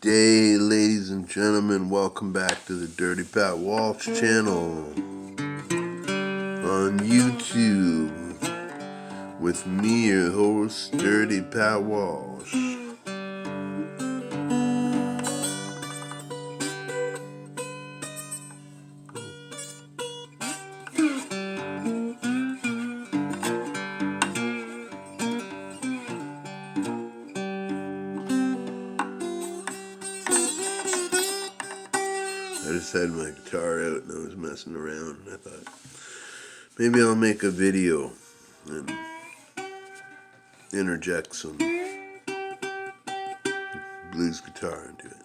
Good day, ladies and gentlemen. Welcome back to the Dirty Pat Walsh channel on YouTube with me, your host, Dirty Pat Walsh. I just had my guitar out and I was messing around. I thought maybe I'll make a video and interject some blues guitar into it.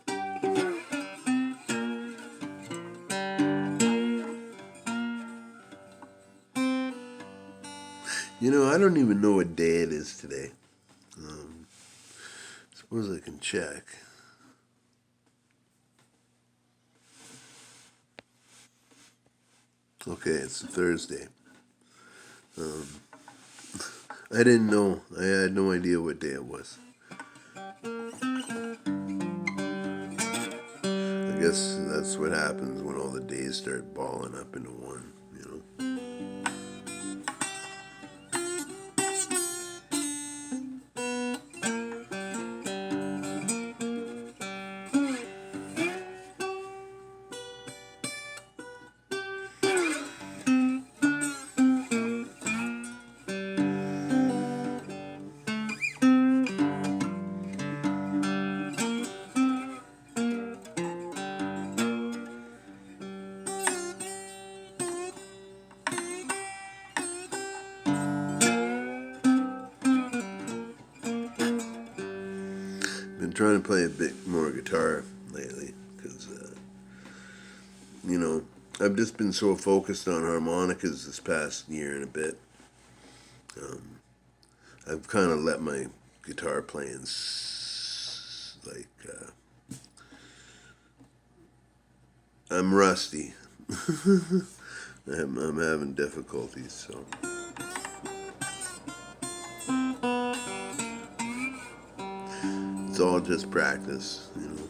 You know, I don't even know what day it is today. Suppose I can check. Okay, it's a Thursday. I didn't know. I had no idea what day it was. I guess that's what happens when all the days start balling up into one, you know. Been trying to play a bit more guitar lately because, you know, I've just been so focused on harmonicas this past year and a bit. I've kind of let my guitar playing, I'm rusty. I'm having difficulties, so. It's all just practice, you know.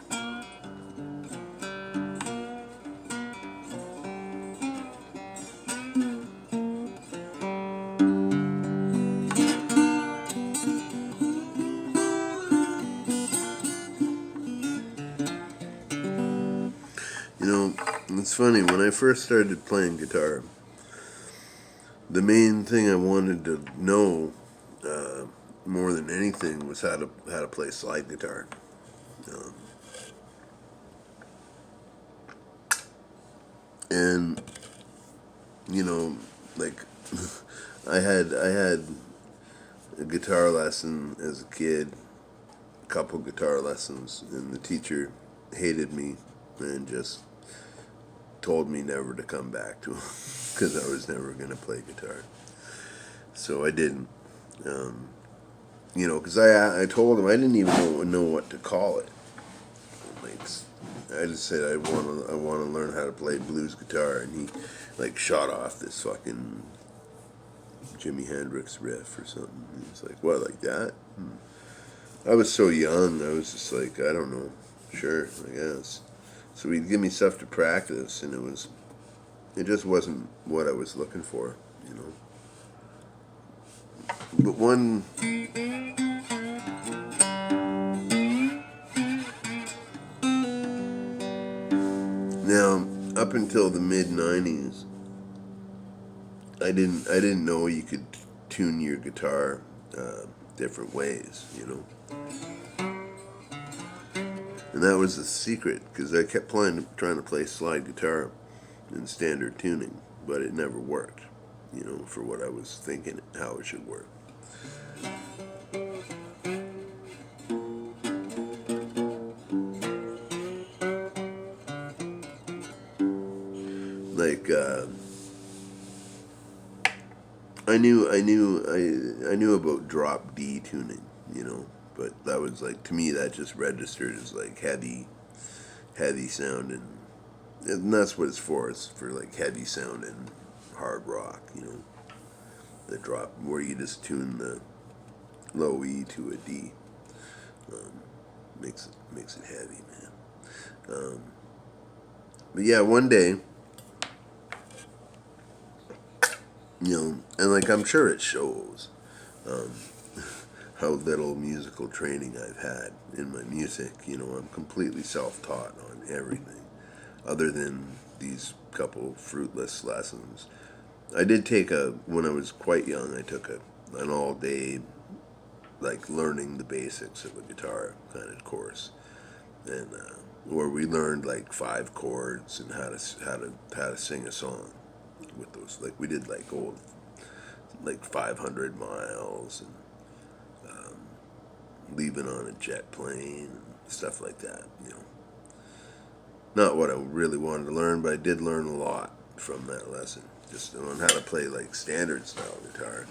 You know, it's funny, when I first started playing guitar, the main thing I wanted to know more than anything was how to play slide guitar. And you know, like I had a guitar lesson as a kid, a couple guitar lessons, and the teacher hated me and just told me never to come back to him because I was never going to play guitar. So I didn't. You know, because I told him I didn't even know what to call it. Like, I just said I want to learn how to play blues guitar, and he like shot off this fucking Jimi Hendrix riff or something. He was like, "What, like that?" I was so young. I was just like, I don't know. Sure, I guess. So he'd give me stuff to practice, and it just wasn't what I was looking for, you know. But one. Now, up until the mid '90s, I didn't know you could tune your guitar different ways, you know. And that was the secret, because I kept trying to play slide guitar in standard tuning, but it never worked, you know, for what I was thinking how it should work. Like I knew about drop D tuning, you know, but that was like, to me, that just registered as like heavy sounding, and that's what it's for. It's for like heavy sounding hard rock, you know. The drop where you just tune the low E to a D. makes it heavy, man. But yeah, one day, and like I'm sure it shows um, how little musical training I've had in my music. I'm completely self-taught on everything, other than these couple fruitless lessons. I did take when I was quite young, I took an all-day, like, learning the basics of a guitar kind of course, and where we learned like 5 chords and how to sing a song with those. Like we did like old, like 500 miles and leaving on a jet plane and stuff like that. Not what I really wanted to learn, but I did learn a lot from that lesson. Just on how to play like standard style guitar.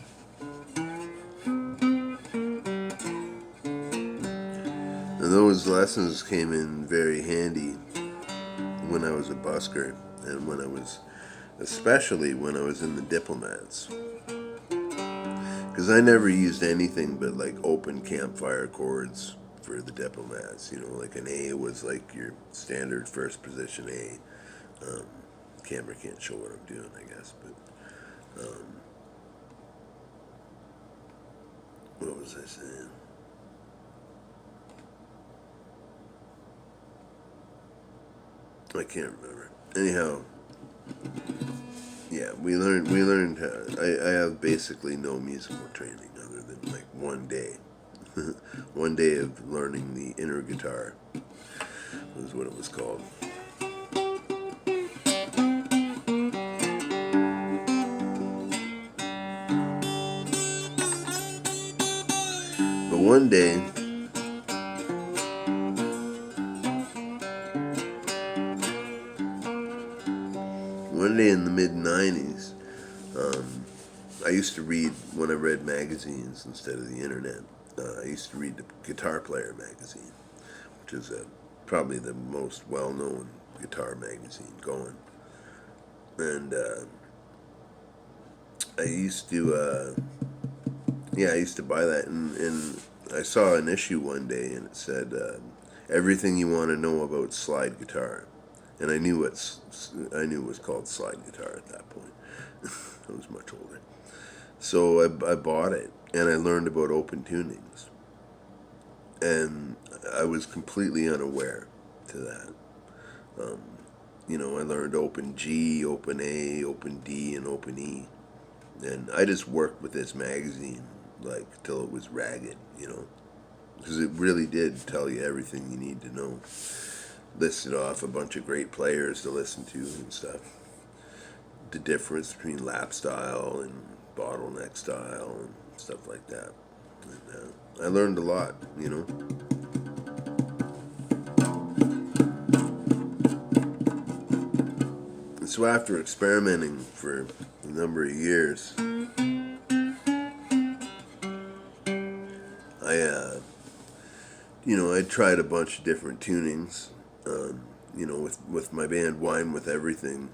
And those lessons came in very handy when I was a busker, and especially when I was in the Diplomats. Because I never used anything but like open campfire chords for the Diplomats. Like an A was like your standard first position A. Camera can't show what I'm doing, I guess, but what was I saying? I can't remember. Anyhow, yeah, we learned I have basically no musical training other than like one day. One day of learning the inner guitar was what it was called. But one day in the mid '90s, I used to read, when I read magazines instead of the internet, I used to read the Guitar Player magazine, which is probably the most well-known guitar magazine going. And I used to, I used to buy that, and I saw an issue one day, and it said, everything you want to know about slide guitar. And I knew it was called slide guitar at that point. I was much older. So I bought it, and I learned about open tunings. And I was completely unaware to that. I learned open G, open A, open D, and open E. And I just worked with this magazine, like, till it was ragged, because it really did tell you everything you need to know. Listed off a bunch of great players to listen to and stuff. The difference between lap style and bottleneck style and stuff like that. And I learned a lot, And so after experimenting for a number of years, I tried a bunch of different tunings. With my band Wine with Everything,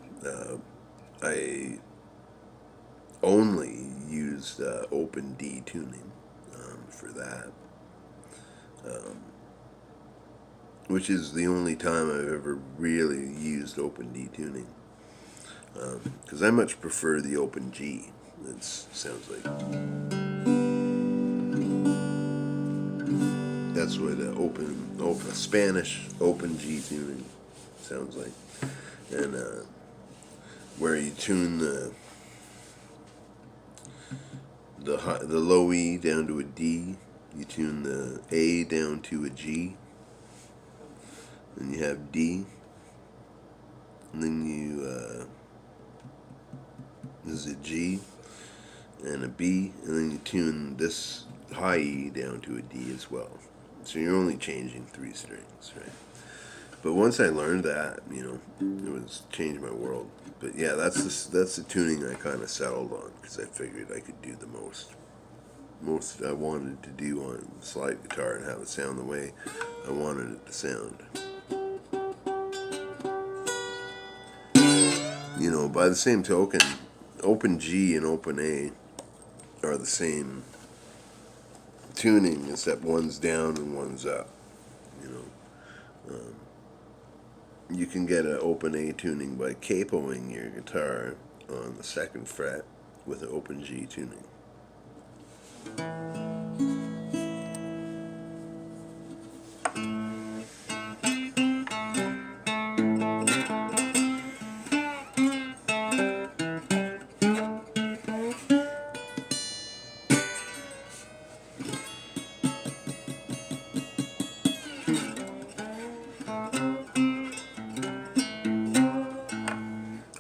I only used open D tuning for that, which is the only time I've ever really used open D tuning. Because I much prefer the open G. It sounds like that's what open Spanish open G tuning sounds like, and where you tune the low E down to a D, you tune the A down to a G, and you have D, and then this is a G and a B, and then you tune this high E down to a D as well. So you're only changing 3 strings, right? But once I learned that, it was changed my world. But yeah, that's the tuning I kind of settled on, because I figured I could do the most I wanted to do on slide guitar and have it sound the way I wanted it to sound. By the same token, open G and open A are the same tuning, except one's down and one's up. You can get an open A tuning by capoing your guitar on the second fret with an open G tuning.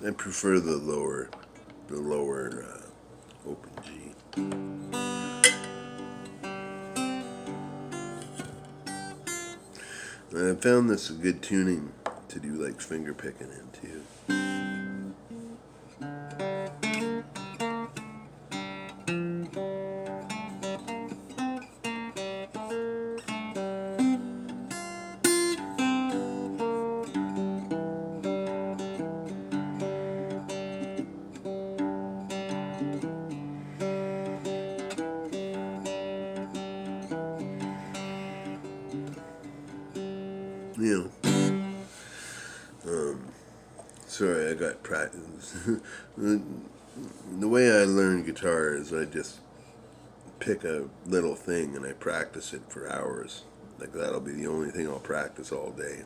I prefer the lower open G. And I found this a good tuning to do like finger picking in too. You know, sorry, I got practice. The way I learn guitar is I just pick a little thing and I practice it for hours. Like that'll be the only thing I'll practice all day.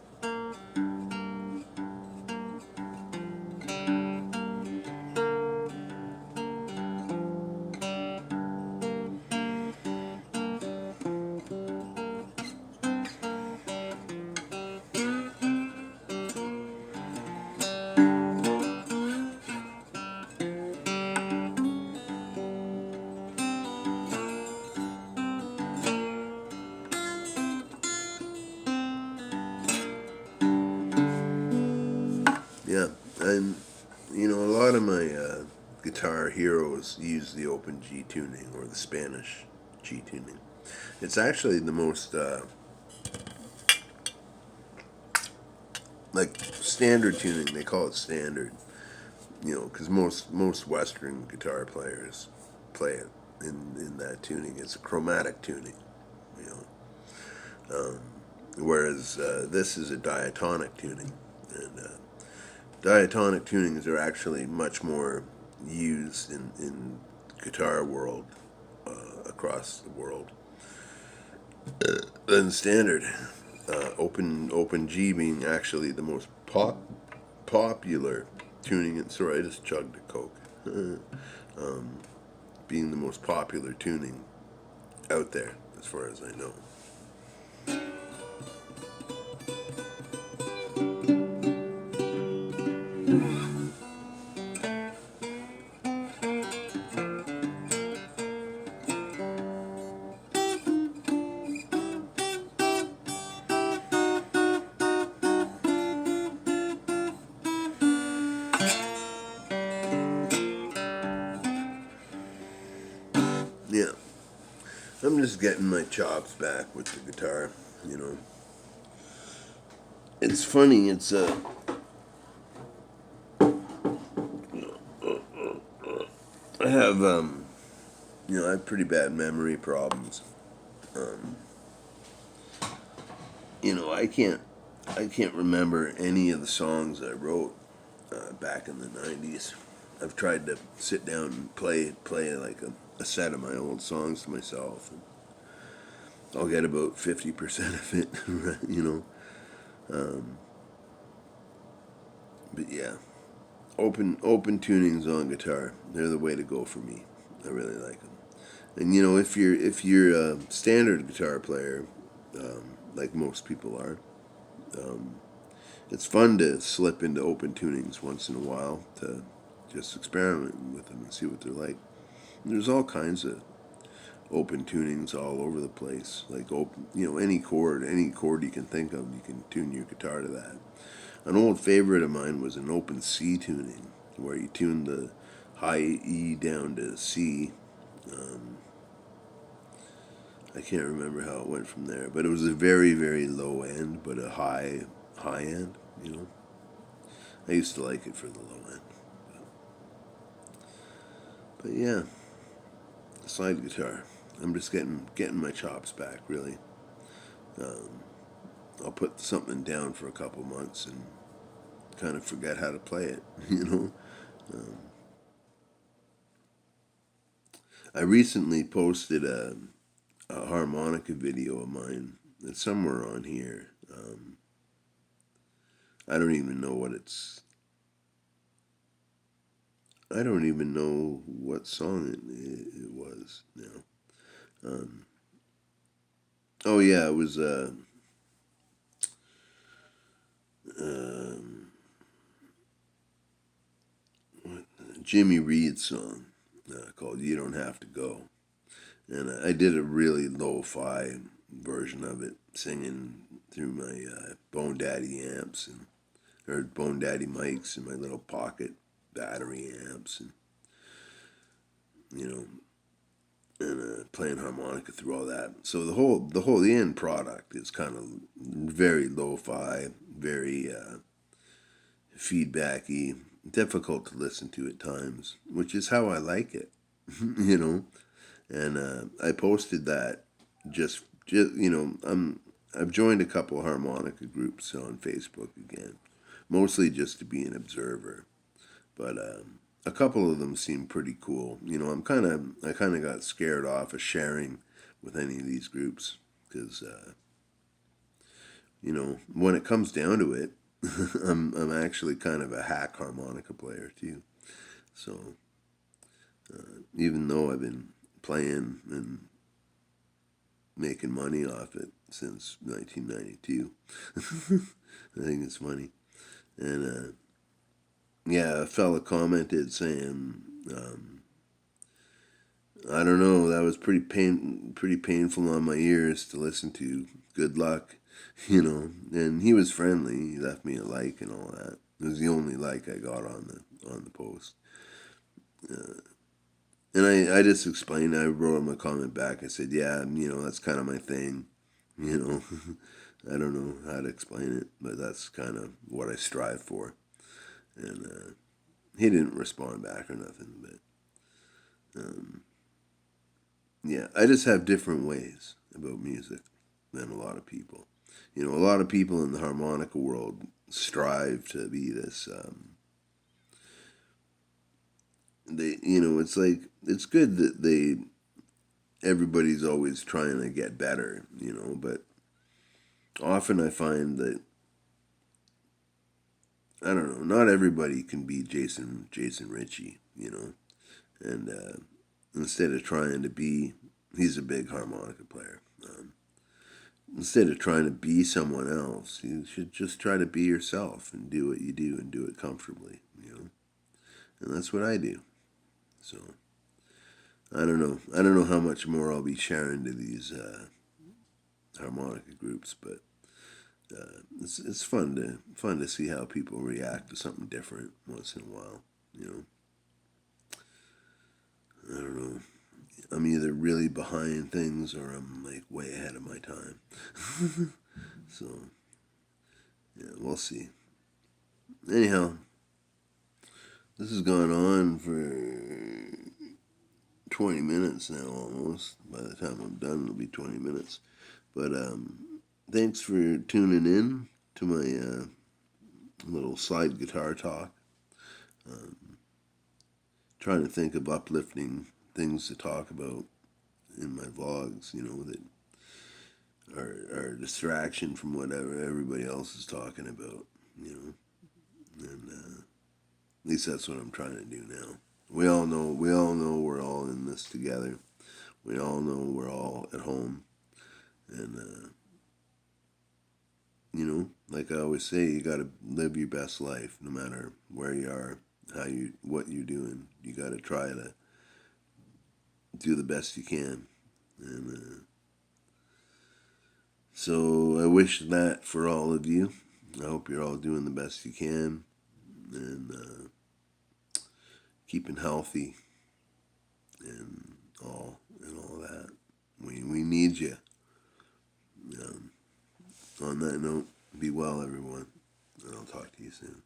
Yeah, and you know, a lot of my guitar heroes use the open G tuning or the Spanish G tuning. It's actually the most like standard tuning. They call it standard, you know, because most Western guitar players play it in that tuning. It's a chromatic tuning, you know, whereas this is a diatonic tuning, and diatonic tunings are actually much more used in guitar world across the world than standard. Open G being actually the most popular tuning. And sorry, I just chugged a Coke. Being the most popular tuning out there, as far as I know. Yeah, I'm just getting my chops back with the guitar. You know, it's funny. I have you know, I have pretty bad memory problems. Um, you know, I can't remember any of the songs I wrote back in the '90s. I've tried to sit down and play like a set of my old songs to myself, and I'll get about 50% of it, right, you know. But yeah, open tunings on guitar, they're the way to go for me. I really like them. And you know, if you're a standard guitar player, like most people are, um, it's fun to slip into open tunings once in a while to just experiment with them and see what they're like. And there's all kinds of open tunings all over the place. Like open, you know, any chord you can think of, you can tune your guitar to that. An old favorite of mine was an open C tuning, where you tune the high E down to C. Um, I can't remember how it went from there, but it was a very, very low end, but a high end. You know, I used to like it for the low end. But yeah, slide guitar. I'm just getting my chops back, really. Um, I'll put something down for a couple months and kind of forget how to play it, you know. Um, I recently posted a harmonica video of mine. It's somewhere on here. I don't even know what it's. I don't even know what song it was now. Um, oh yeah, it was um, Jimmy Reed song called "You Don't Have to Go," and I did a really lo-fi version of it, singing through my Bone Daddy amps and or Bone Daddy mics and my little pocket battery amps, and you know, and playing harmonica through all that. So the end product is kind of very lo-fi, very feedbacky, difficult to listen to at times, which is how I like it, you know. And I posted that just I've joined a couple harmonica groups on Facebook again, mostly just to be an observer. But a couple of them seem pretty cool. You know, I kind of got scared off of sharing with any of these groups because you know, when it comes down to it, I'm actually kind of a hack harmonica player too. So even though I've been playing and making money off it since 1992, I think it's funny. And yeah, a fella commented saying, I don't know, that was pretty painful on my ears to listen to. Good luck, you know. And he was friendly. He left me a like and all that. It was the only like I got on the post. And I just explained. I wrote him a comment back. I said, yeah, you know, that's kind of my thing. You know, I don't know how to explain it, but that's kind of what I strive for. And he didn't respond back or nothing, but yeah, I just have different ways about music than a lot of people. You know, a lot of people in the harmonica world strive to be this. They, you know, it's like it's good that everybody's always trying to get better. You know, but often I find that I don't know. Not everybody can be Jason Ritchie. You know, and instead of trying to be, he's a big harmonica player. Instead of trying to be someone else, you should just try to be yourself and do what you do and do it comfortably, you know. And that's what I do. So I don't know. I don't know how much more I'll be sharing to these harmonica groups, but it's fun to see how people react to something different once in a while. You know, I don't know. I'm either really behind things or I'm like way ahead of my time. So yeah, we'll see. Anyhow, this has gone on for 20 minutes now almost. By the time I'm done, it'll be 20 minutes. But thanks for tuning in to my little side guitar talk. Trying to think of uplifting things to talk about in my vlogs, you know, that are a distraction from whatever everybody else is talking about, you know. And at least that's what I'm trying to do now. We all know we're all in this together. We all know we're all at home. And, you know, like I always say, you got to live your best life no matter where you are, what you're doing. You got to try to do the best you can. And so I wish that for all of you. I hope you're all doing the best you can and keeping healthy and all that. We need you. On that note, be well, everyone, and I'll talk to you soon.